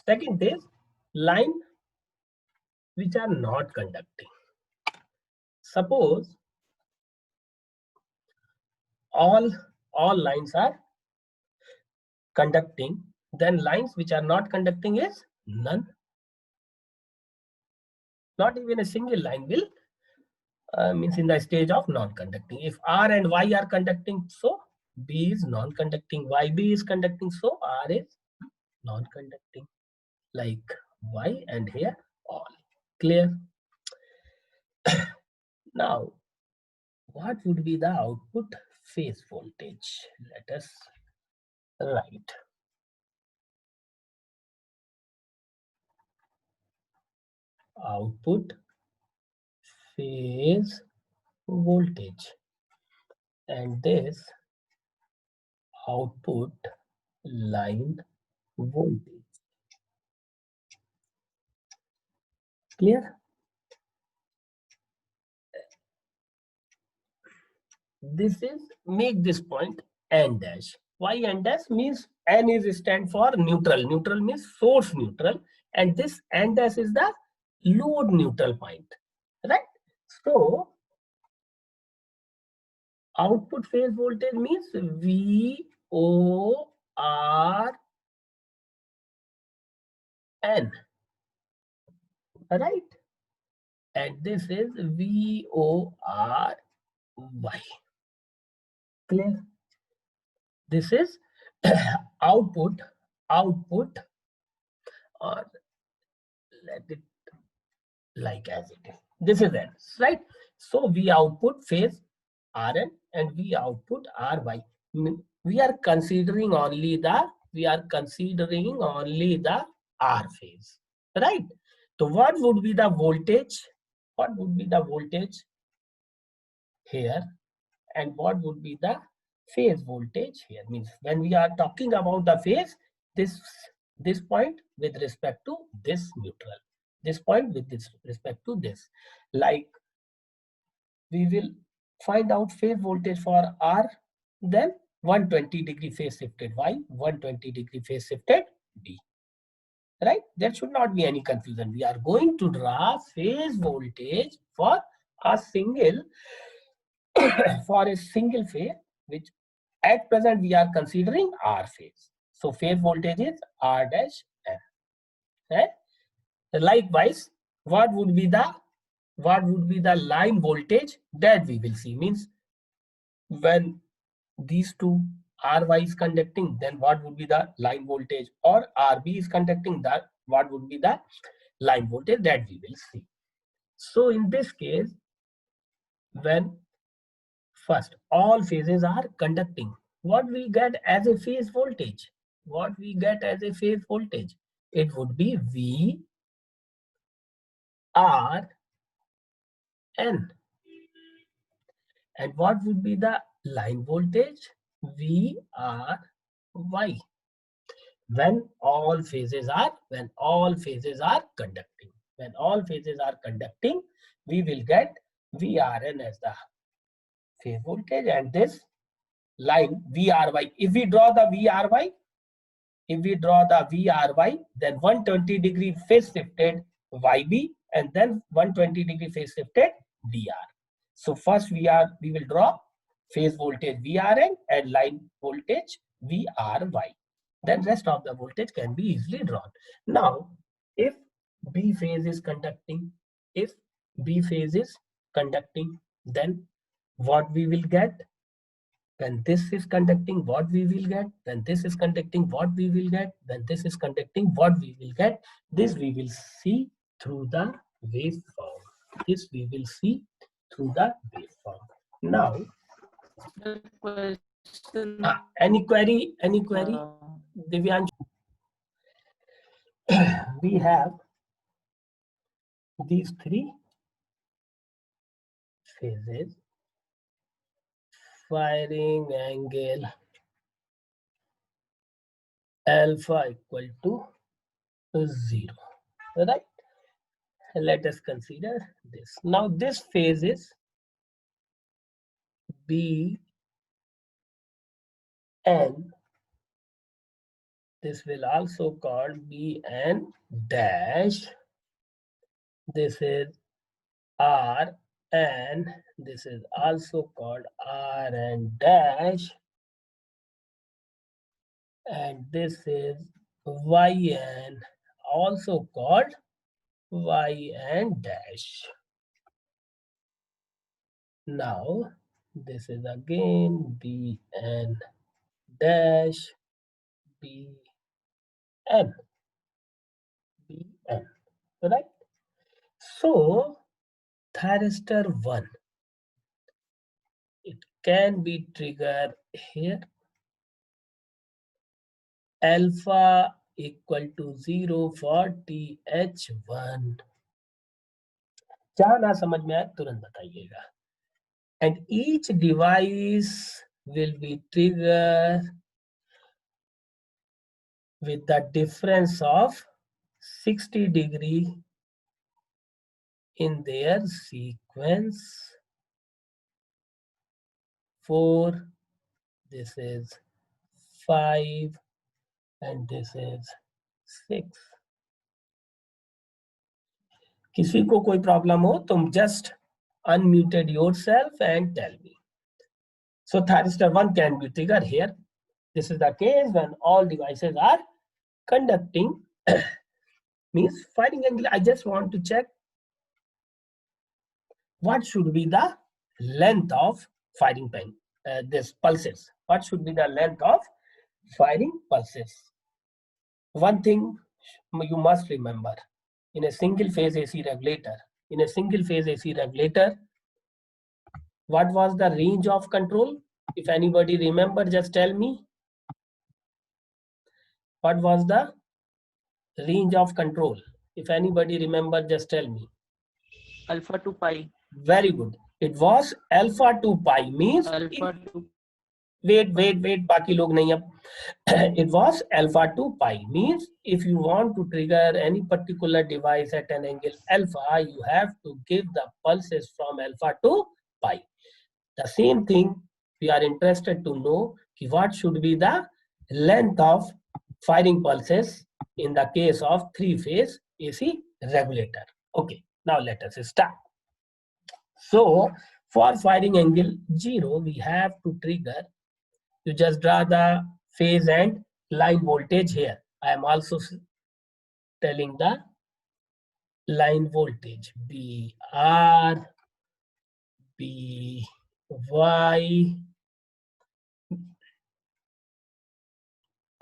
Second is line which are not conducting. Suppose all lines are conducting, then lines which are not conducting is none. Not even a single line will means in the stage of non-conducting. If R and Y are conducting, so B is non-conducting. YB is conducting, so R is non-conducting. Like Y and here all. Clear? Now, what would be the output phase voltage? Let us write. Output phase voltage, and this output line voltage. Clear? This is, make this point N dash. Why N dash? Means N is stand for neutral. Neutral means source neutral, and this N dash is the load neutral point, right? So output phase voltage means VOR N, right? And this is VOR Y. Clear? This is output, or let it like as it is. This is N, right? So we output phase Rn and we output Ry. We are considering only the R phase, right? So what would be the voltage? What would be the voltage here? And what would be the phase voltage here? Means when we are talking about the phase, this point with respect to this neutral, this point with this respect to this. Like we will find out phase voltage for R, then 120-degree phase shifted Y, 120-degree phase shifted B. Right? There should not be any confusion. We are going to draw phase voltage for a single phase, which at present we are considering R phase. So phase voltage is R dash N. Right? Likewise, what would be the line voltage? That we will see. Means when these two RY is conducting, then what would be the line voltage? Or RB is conducting, that what would be the line voltage? That we will see. So in this case, when first all phases are conducting, what we get as a phase voltage? What we get as a phase voltage? It would be V R N. And what would be the line voltage? V R Y. When all phases are conducting. When all phases are conducting, we will get VRN as the phase voltage, and this line VRY. If we draw the VRY, then 120-degree phase shifted YB, and then 120-degree phase shifted DR. So first we will draw phase voltage VRN and line voltage VRY. Then rest of the voltage can be easily drawn. Now, if B phase is conducting, then what we will get? When this is conducting, what we will get? When this is conducting, what we will get? When this is conducting, what we will get? This we will see through the waveform. Now, any query, Divyansh? We have these three phases. Firing angle alpha equal to 0, right? Let us consider this. Now this phase is B N This will also called Bn dash. This is Rn. This is also called Rn dash. And this is Yn, also called Yn dash. Now this is again Bn dash Bn. Bn, right? So thyristor 1, it can be triggered here. Alpha equal to 0 for TH1. जहां ना समझ में आए तुरंत बताइएगा. And each device will be triggered with the difference of 60 degree in their sequence. 4, this is 5, and this is 6. किसी को कोई प्रॉब्लम हो तुम just unmuted yourself and tell me. So thyristor 1 can be triggered here. This is the case when all devices are conducting means firing angle. I just want to check what should be the length of firing pen, this pulses. What should be the length of firing pulses? One thing you must remember, in a single phase AC regulator, what was the range of control? If anybody remember, just tell me. What was the range of control? If anybody remember, just tell me. Alpha to pi. Very good. It was alpha to pi, means Alpha to wait, बाकी लोग नहीं अब. It was alpha to pi, means if you want to trigger any particular device at an angle alpha, you have to give the pulses from alpha to pi. The same thing we are interested to know what should be the length of firing pulses in the case of 3-phase AC regulator. Okay, now let us start. So for firing angle 0, we have to trigger. You just draw the phase and line voltage here. I am also telling the line voltage BR, BY,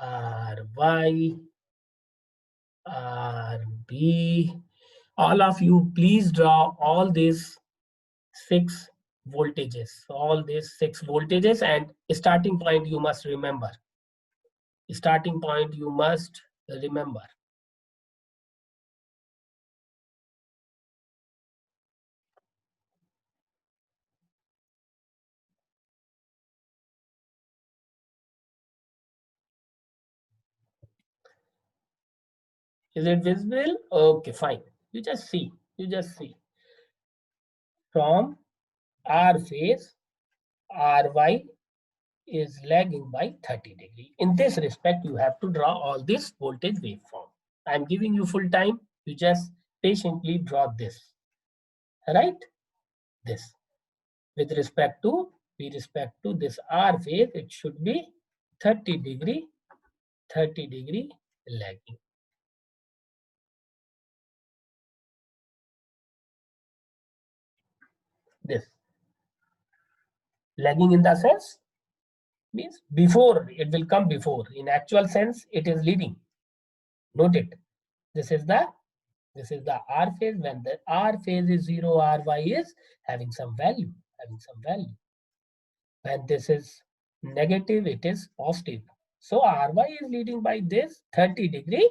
RY, RB. All of you, please draw all these 6 voltages. All these 6 voltages, and starting point you must remember. Starting point you must remember. Is it visible? Okay, fine. You just see. From R phase, RY is lagging by 30 degree. In this respect, you have to draw all this voltage waveform. I am giving you full time. You just patiently draw this. Right? This. With respect to this R phase, it should be 30 degree lagging. This. Lagging in the sense means before, it will come before. In actual sense, it is leading. Note it. This is the R phase. When the R phase is 0, RY is having some value. When this is negative, it is positive. So RY is leading by this 30 degree.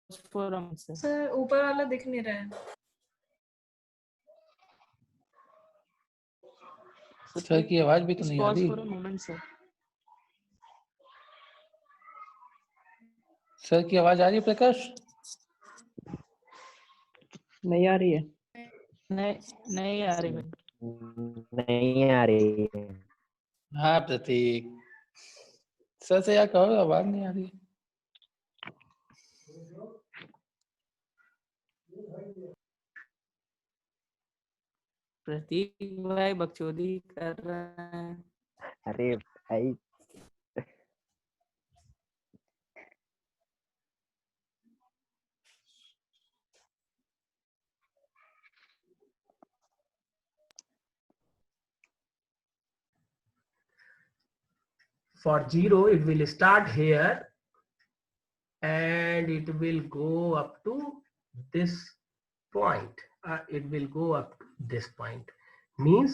Sir ऊपर वाला दिख नहीं रहा है. Sir की आवाज भी तो नहीं आ रही. सर की आवाज आ रही है प्रकाश? नहीं आ रही है। नहीं नहीं आ रही भाई। नहीं आ रही है। हाँ प्रतीक, सर से यार कहो, आवाज नहीं आ रही। प्रतीक भाई बकचोदी कर रहा है। अरे भाई For 0 it will start here and it will go up to this point. It will go up to this point, means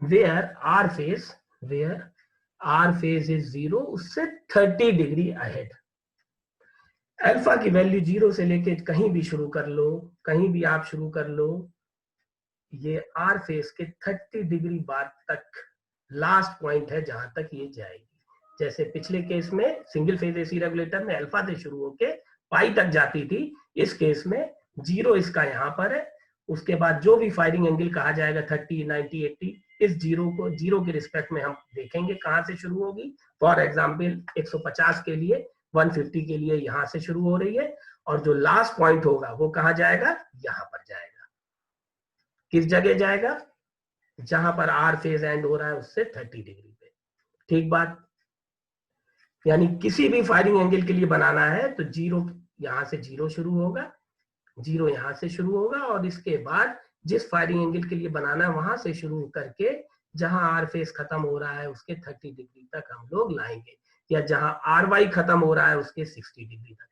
where r phase is 0 उससे 30 डिग्री ahead. अल्फा की वैल्यू 0 से लेके कहीं भी शुरू कर लो, कहीं भी आप शुरू कर लो, ये आर फेस के 30 डिग्री बाद तक लास्ट पॉइंट है जहां तक ये जाएगी. जैसे पिछले केस में सिंगल फेज एसी रेगुलेटर में अल्फा से शुरू होके पाई तक जाती थी, इस केस में 0 इसका यहाँ पर है, उसके बाद जो भी फायरिंग एंगल कहा जाएगा 30, 90, 80, इस 0 के रिस्पेक्ट में हम देखेंगे कहां से शुरू होगी. फॉर एग्जाम्पल 150 के लिए 150 के लिए यहां से शुरू हो रही है, और जो लास्ट पॉइंट होगा वो कहा जाएगा, यहां पर जाएगा. किस जगह जाएगा? जहां पर आर फेज एंड हो रहा है उससे 30 डिग्री पे. ठीक बात. यानी किसी भी फायरिंग एंगल के लिए बनाना है तो 0 यहां से 0 शुरू होगा, 0 यहां से शुरू होगा, और इसके बाद जिस फायरिंग एंगल के लिए बनाना है वहां से शुरू करके जहां आर फेस खत्म हो रहा है उसके 30 डिग्री तक हम लोग लाएंगे, या जहां आर वाई खत्म हो रहा है उसके 60 डिग्री तक.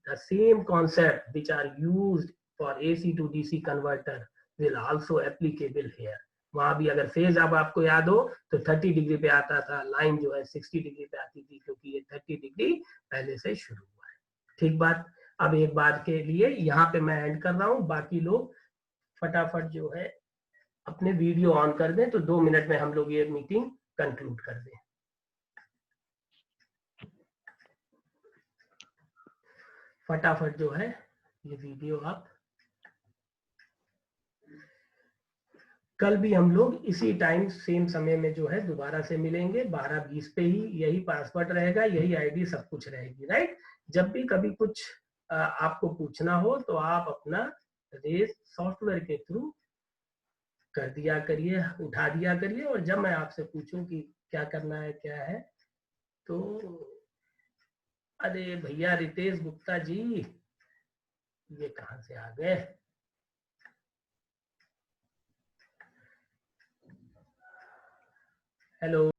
The same concept which are used for AC to DC converter will also applicable here. वहां भी अगर फेज अब आपको याद हो तो 30 डिग्री पे आता था, लाइन जो है 60 डिग्री पे आती थी, क्योंकि ये 30 डिग्री पहले से शुरू हुआ है. ठीक बात. अब एक बार के लिए यहाँ पे मैं एंड कर रहा हूँ, बाकी लोग फटाफट जो है अपने वीडियो ऑन कर दें, तो 2 मिनट में हम लोग ये मीटिंग कंक्लूड कर दें. फटाफट जो है ये वीडियो आप, कल भी हम लोग इसी टाइम सेम समय में जो है दोबारा से मिलेंगे 12:20 पे ही. यही पासवर्ड रहेगा, यही आईडी, सब कुछ रहेगी. राइट. जब भी कभी कुछ आपको पूछना हो तो आप अपना रेस सॉफ्टवेयर के थ्रू कर दिया करिए, उठा दिया करिए, और जब मैं आपसे पूछूं कि क्या करना है क्या है, तो अरे भैया रितेश गुप्ता जी ये कहां से आ गए. हेलो.